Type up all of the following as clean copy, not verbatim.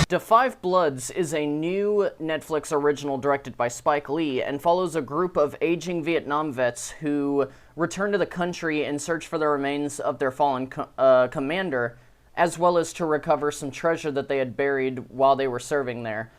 Da Five Bloods is a new Netflix original directed by Spike Lee and follows a group of aging Vietnam vets who return to the country in search for the remains of their fallen commander, as well as to recover some treasure that they had buried while they were serving there.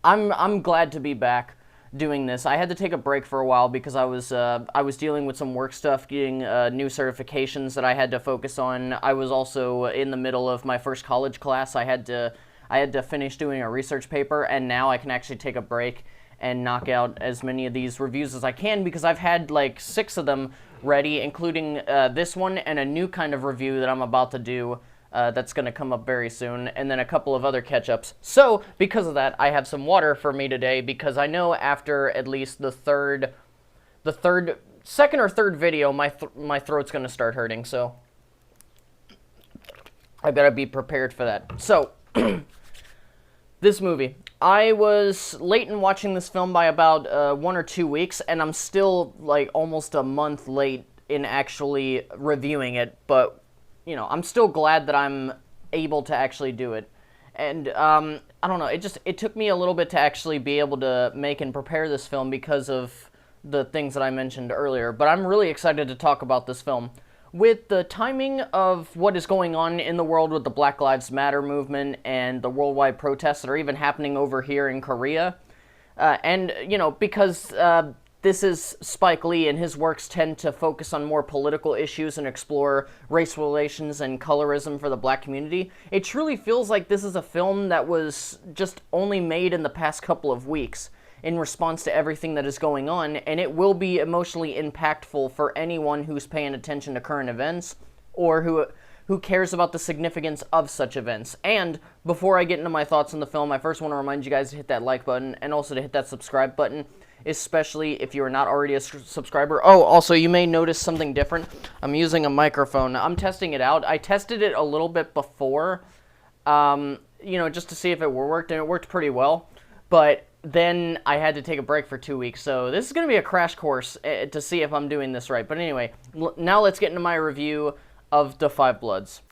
I'm glad to be back doing this. I had to take a break for a while because I was dealing with some work stuff, getting new certifications that I had to focus on. I was also in the middle of my first college class. I had to finish doing a research paper, and now I can actually take a break and knock out as many of these reviews as I can because I've had like 6 of them ready, including this one and a new kind of review that I'm about to do that's going to come up very soon, and then a couple of other catch-ups. So, because of that, I have some water for me today because I know after at least the second or third video, my throat's going to start hurting, so I gotta be prepared for that. So, this movie. I was late in watching this film by about 1 or 2 weeks, and I'm still like almost a month late in actually reviewing it, but you know, I'm still glad that I'm able to actually do it. And I don't know, it took me a little bit to actually be able to make and prepare this film because of the things that I mentioned earlier, but I'm really excited to talk about this film. With the timing of what is going on in the world with the Black Lives Matter movement and the worldwide protests that are even happening over here in Korea, and, you know, because this is Spike Lee and his works tend to focus on more political issues and explore race relations and colorism for the black community, it truly feels like this is a film that was just only made in the past couple of weeks in response to everything that is going on, and it will be emotionally impactful for anyone who's paying attention to current events or who cares about the significance of such events. And before I get into my thoughts on the film, I first want to remind you guys to hit that like button and also to hit that subscribe button, especially if you are not already a subscriber. Oh, also, you may notice something different. I'm using a microphone. I'm testing it out. I tested it a little bit before, you know, just to see if it worked, and it worked pretty well. But then I had to take a break for 2 weeks, so this is going to be a crash course to see if I'm doing this right. But anyway, now let's get into my review of Da Five Bloods.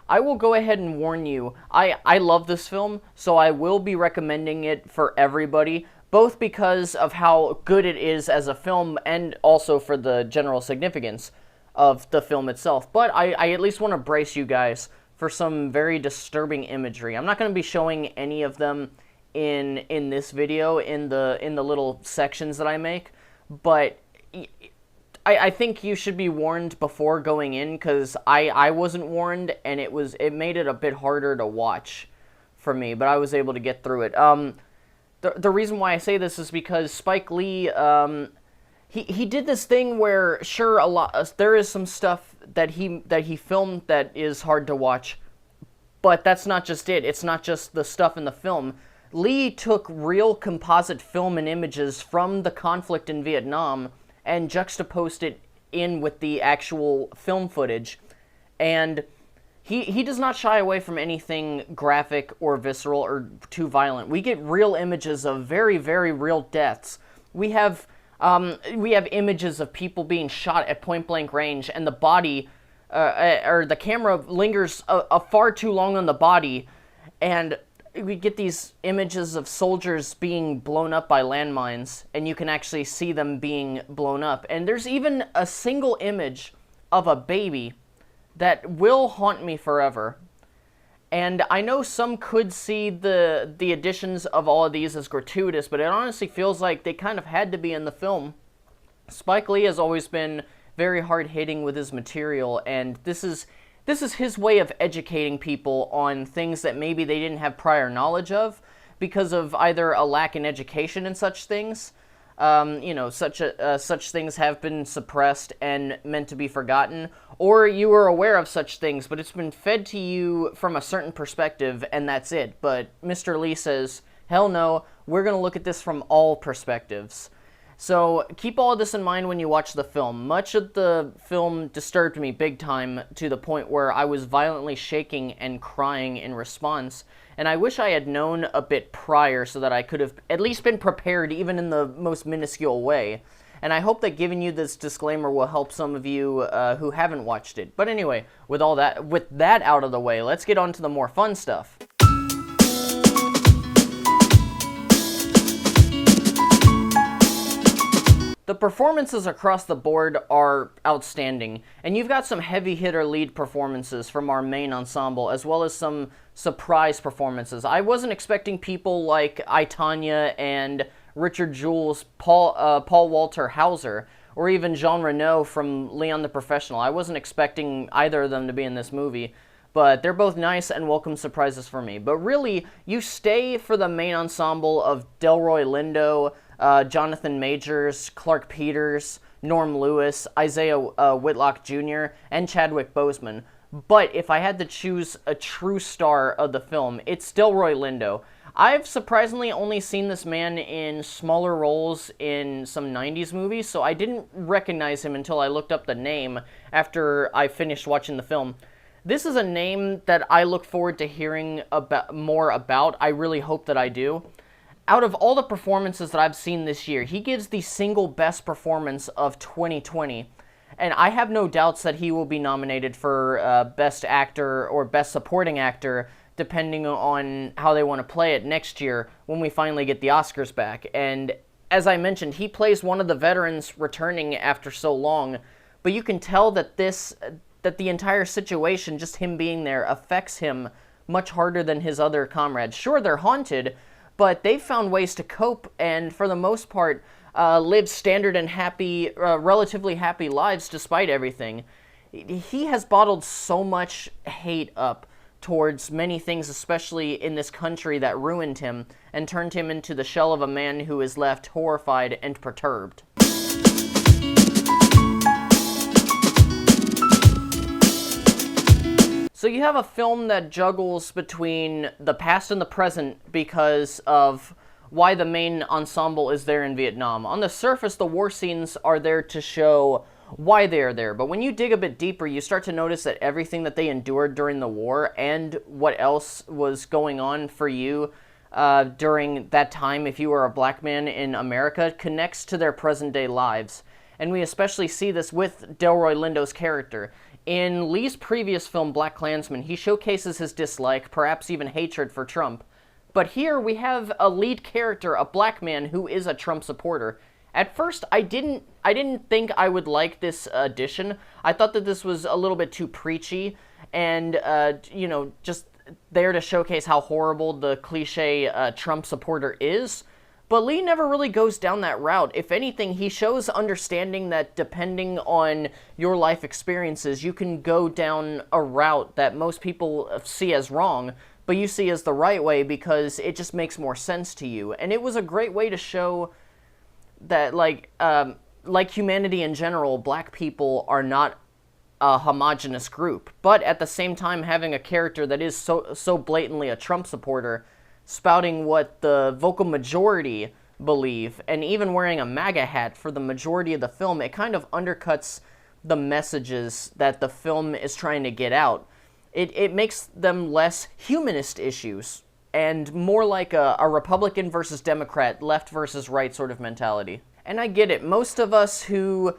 I will go ahead and warn you, I love this film, so I will be recommending it for everybody, both because of how good it is as a film and also for the general significance of the film itself. But I at least want to brace you guys for some very disturbing imagery. I'm not going to be showing any of them in this video, in the little sections that I make, but I think you should be warned before going in, because I wasn't warned, and it made it a bit harder to watch for me, but I was able to get through it. The reason why I say this is because Spike Lee, he did this thing where, sure, there is some stuff that he filmed that is hard to watch, but that's not just it. It's not just the stuff in the film. Lee took real composite film and images from the conflict in Vietnam and juxtaposed it in with the actual film footage, and he does not shy away from anything graphic or visceral or too violent. We get real images of very, very real deaths. We have images of people being shot at point-blank range, and the body, or the camera lingers far too long on the body, and we get these images of soldiers being blown up by landmines, and you can actually see them being blown up. And there's even a single image of a baby that will haunt me forever. And I know some could see the additions of all of these as gratuitous, but it honestly feels like they kind of had to be in the film. Spike Lee has always been very hard-hitting with his material, and this is his way of educating people on things that maybe they didn't have prior knowledge of because of either a lack in education in such things. You know, such things have been suppressed and meant to be forgotten, or you were aware of such things, but it's been fed to you from a certain perspective, and that's it. But Mr. Lee says, hell no, we're going to look at this from all perspectives. So keep all of this in mind when you watch the film. Much of the film disturbed me big time to the point where I was violently shaking and crying in response, and I wish I had known a bit prior so that I could have at least been prepared even in the most minuscule way. and I hope that giving you this disclaimer will help some of you who haven't watched it. But anyway, with that out of the way, let's get on to the more fun stuff. The performances across the board are outstanding, and you've got some heavy hitter lead performances from our main ensemble, as well as some surprise performances. I wasn't expecting people like I, Tonya and Richard Jules, Paul Walter Hauser, or even Jean Reno from Leon the Professional. I wasn't expecting either of them to be in this movie, but they're both nice and welcome surprises for me. But really, you stay for the main ensemble of Delroy Lindo, Jonathan Majors, Clarke Peters, Norm Lewis, Isiah Whitlock Jr., and Chadwick Boseman. But if I had to choose a true star of the film, it's Delroy Lindo. I've surprisingly only seen this man in smaller roles in some 90s movies, so I didn't recognize him until I looked up the name after I finished watching the film. This is a name that I look forward to hearing more about. I really hope that I do. Out of all the performances that I've seen this year, he gives the single best performance of 2020. And I have no doubts that he will be nominated for Best Actor or Best Supporting Actor, depending on how they want to play it next year when we finally get the Oscars back. And as I mentioned, he plays one of the veterans returning after so long, but you can tell that that the entire situation, just him being there, affects him much harder than his other comrades. Sure, they're haunted, but they've found ways to cope and, for the most part, live standard and happy, relatively happy lives despite everything. He has bottled so much hate up towards many things, especially in this country, that ruined him and turned him into the shell of a man who is left horrified and perturbed. So you have a film that juggles between the past and the present because of why the main ensemble is there in Vietnam. On the surface, the war scenes are there to show why they are there, but when you dig a bit deeper, you start to notice that everything that they endured during the war and what else was going on for you during that time, if you were a black man in America, connects to their present-day lives. And we especially see this with Delroy Lindo's character. In Lee's previous film, BlacKkKlansman, he showcases his dislike, perhaps even hatred for Trump. But here we have a lead character, a black man who is a Trump supporter. At first, I didn't think I would like this addition. I thought that this was a little bit too preachy and, just there to showcase how horrible the cliche Trump supporter is. But Lee never really goes down that route. If anything, he shows understanding that depending on your life experiences, you can go down a route that most people see as wrong, but you see as the right way because it just makes more sense to you. And it was a great way to show that, like humanity in general, black people are not a homogenous group. But at the same time, having a character that is so blatantly a Trump supporter, spouting what the vocal majority believe, and even wearing a MAGA hat for the majority of the film, it kind of undercuts the messages that the film is trying to get out. It makes them less humanist issues, and more like a Republican versus Democrat, left versus right sort of mentality. And I get it, most of us who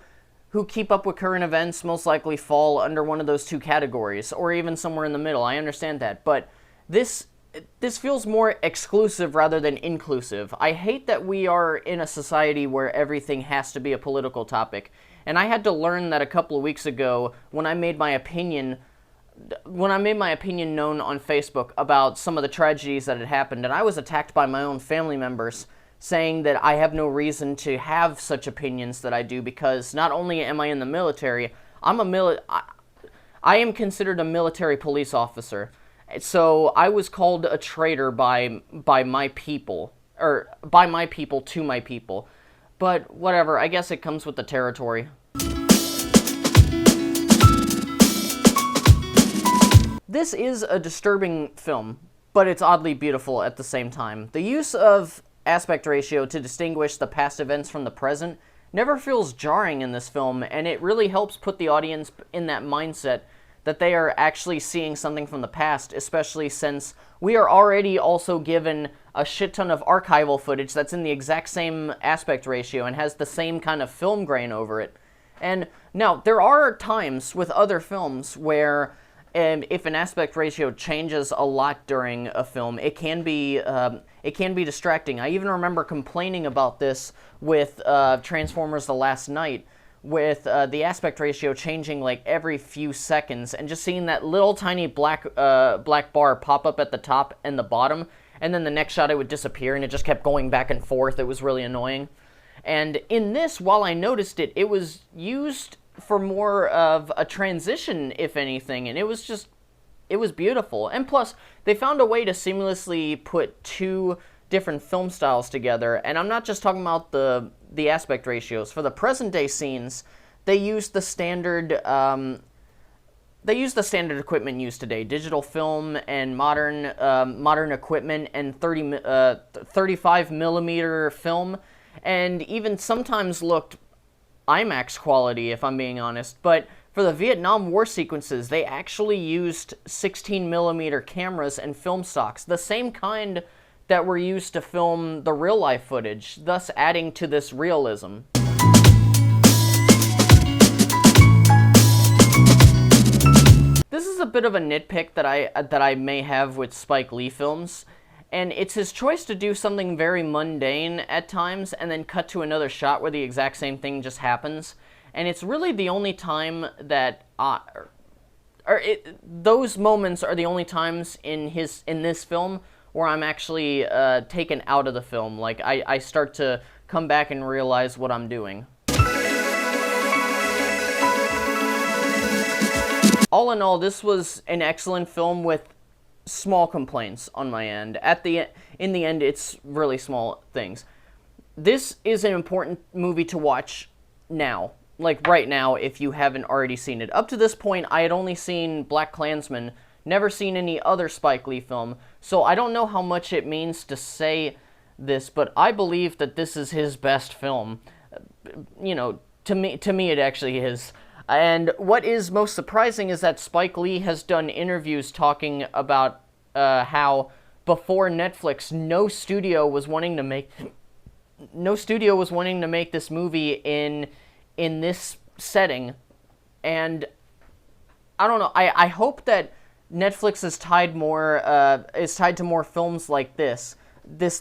keep up with current events most likely fall under one of those two categories, or even somewhere in the middle, I understand that, but this feels more exclusive rather than inclusive. I hate that we are in a society where everything has to be a political topic. And I had to learn that a couple of weeks ago when I made my opinion known on Facebook about some of the tragedies that had happened, and I was attacked by my own family members saying that I have no reason to have such opinions that I do because not only am I in the military, I am considered a military police officer. So I was called a traitor by my people, or by my people to my people. But whatever, I guess it comes with the territory. This is a disturbing film, but it's oddly beautiful at the same time. The use of aspect ratio to distinguish the past events from the present never feels jarring in this film, and it really helps put the audience in that mindset that they are actually seeing something from the past, especially since we are already also given a shit ton of archival footage that's in the exact same aspect ratio and has the same kind of film grain over it. And now, there are times with other films where if an aspect ratio changes a lot during a film, it can be distracting. I even remember complaining about this with Transformers: The Last Knight, with the aspect ratio changing like every few seconds, and just seeing that little tiny black bar pop up at the top and the bottom, and then the next shot it would disappear, and it just kept going back and forth. It was really annoying. And in this, while I noticed it, it was used for more of a transition, if anything, and it was beautiful. And plus, they found a way to seamlessly put two different film styles together, and I'm not just talking about the aspect ratios. For the present day scenes, they use the standard equipment used today, digital film and modern equipment, and 35 millimeter film, and even sometimes looked IMAX quality, if I'm being honest. But for the Vietnam War sequences, they actually used 16 millimeter cameras and film stocks, the same kind that were used to film the real life footage, thus adding to this realism. This is a bit of a nitpick that I may have with Spike Lee films, and it's his choice to do something very mundane at times and then cut to another shot where the exact same thing just happens. And it's really the only time that those moments are the only times in this film where I'm actually taken out of the film. Like, I start to come back and realize what I'm doing. All in all, this was an excellent film with small complaints on my end. In the end, it's really small things. This is an important movie to watch now. Like, right now, if you haven't already seen it. Up to this point, I had only seen BlacKkKlansman, never seen any other Spike Lee film, so I don't know how much it means to say this, but I believe that this is his best film. You know, to me it actually is. And what is most surprising is that Spike Lee has done interviews talking about how before Netflix, no studio was wanting to make this movie in this setting. And I don't know. I hope that Netflix is tied to more films like this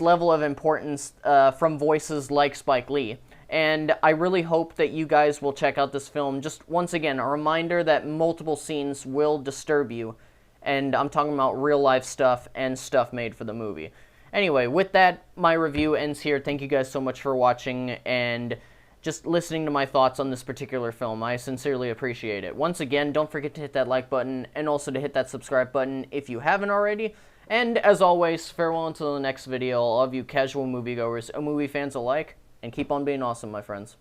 level of importance from voices like Spike Lee. And I really hope that you guys will check out this film. Just once again, a reminder that multiple scenes will disturb you. And I'm talking about real life stuff and stuff made for the movie. Anyway, with that, my review ends here. Thank you guys so much for watching and just listening to my thoughts on this particular film. I sincerely appreciate it. Once again, don't forget to hit that like button and also to hit that subscribe button if you haven't already. And as always, farewell until the next video. All of you casual moviegoers and movie fans alike. And keep on being awesome, my friends.